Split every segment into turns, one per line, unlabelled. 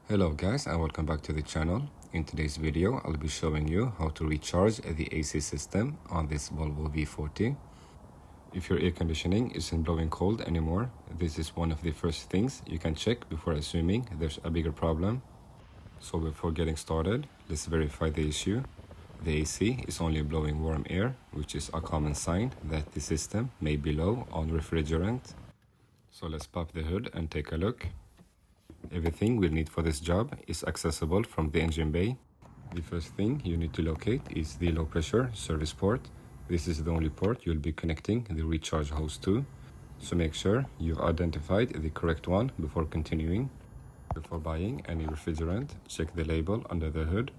Hello guys, and welcome back to the channel. In today's video, I'll be showing you how to recharge the AC system on this Volvo V40. If your air conditioning isn't blowing cold anymore, this is one of the first things you can check before assuming there's a bigger problem. So before getting started, let's verify the issue. The AC is only blowing warm air, which is a common sign that the system may be low on refrigerant. So let's pop the hood and take a look. Everything we'll need for this job is accessible from the engine bay. The first thing you need to locate is the low pressure service port. This is the only port you'll be connecting the recharge hose to. So make sure you've identified the correct one before continuing. Before buying any refrigerant, check the label under the hood.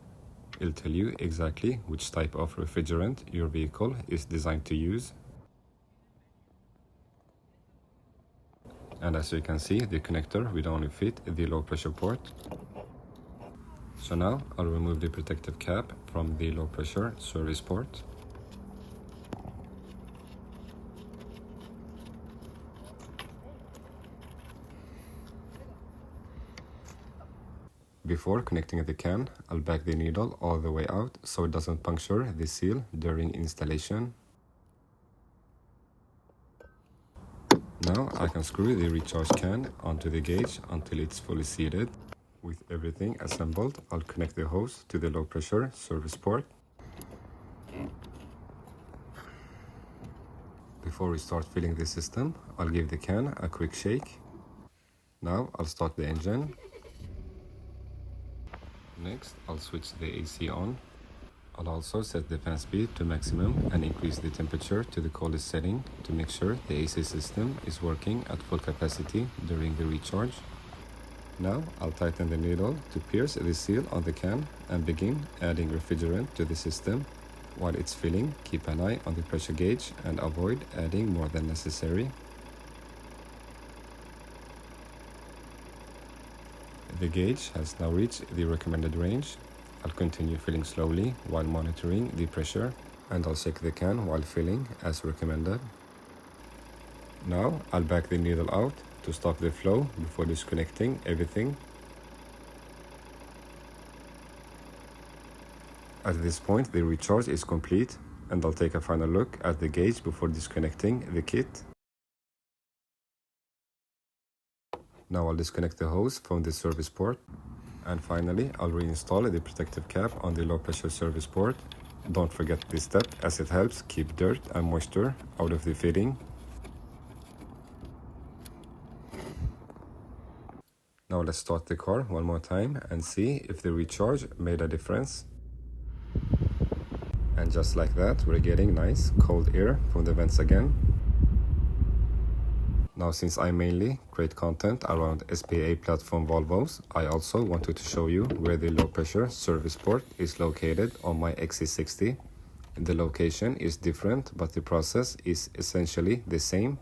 It'll tell you exactly which type of refrigerant your vehicle is designed to use. And as you can see, the connector will only fit the low pressure port. So now I'll remove the protective cap from the low pressure service port. Before connecting the can, I'll back the needle all the way out so it doesn't puncture the seal during installation. Now I can screw the recharge can onto the gauge until it's fully seated. With everything assembled, I'll connect the hose to the low pressure service port. Before we start filling the system, I'll give the can a quick shake. Now I'll start the engine. Next, I'll switch the AC on. I'll also set the fan speed to maximum and increase the temperature to the coldest setting to make sure the AC system is working at full capacity during the recharge. Now I'll tighten the needle to pierce the seal on the can and begin adding refrigerant to the system. While it's filling, keep an eye on the pressure gauge and avoid adding more than necessary. The gauge has now reached the recommended range. I'll continue filling slowly while monitoring the pressure, and I'll shake the can while filling as recommended. Now I'll back the needle out to stop the flow before disconnecting everything. At this point the recharge is complete, and I'll take a final look at the gauge before disconnecting the kit. Now I'll disconnect the hose from the service port. And finally, I'll reinstall the protective cap on the low pressure service port. Don't forget this step as it helps keep dirt and moisture out of the fitting. Now let's start the car one more time and see if the recharge made a difference. And just like that, we're getting nice cold air from the vents again. Now, since I mainly create content around SPA platform Volvos, I also wanted to show you where the low pressure service port is located on my XC60. The location is different, but the process is essentially the same.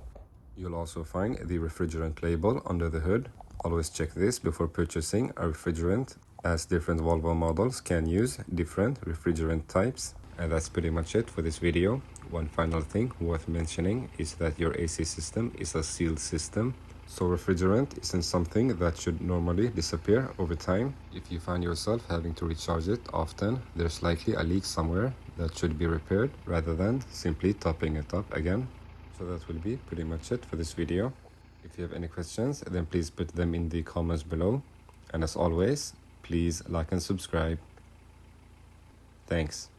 You'll also find the refrigerant label under the hood. Always check this before purchasing a refrigerant, as different Volvo models can use different refrigerant types. And that's pretty much it for this video. One final thing worth mentioning is that your AC system is a sealed system, so refrigerant isn't something that should normally disappear over time. If you find yourself having to recharge it often, there's likely a leak somewhere that should be repaired rather than simply topping it up again. So that will be pretty much it for this video. If you have any questions, then please put them in the comments below. And as always, please like and subscribe. Thanks.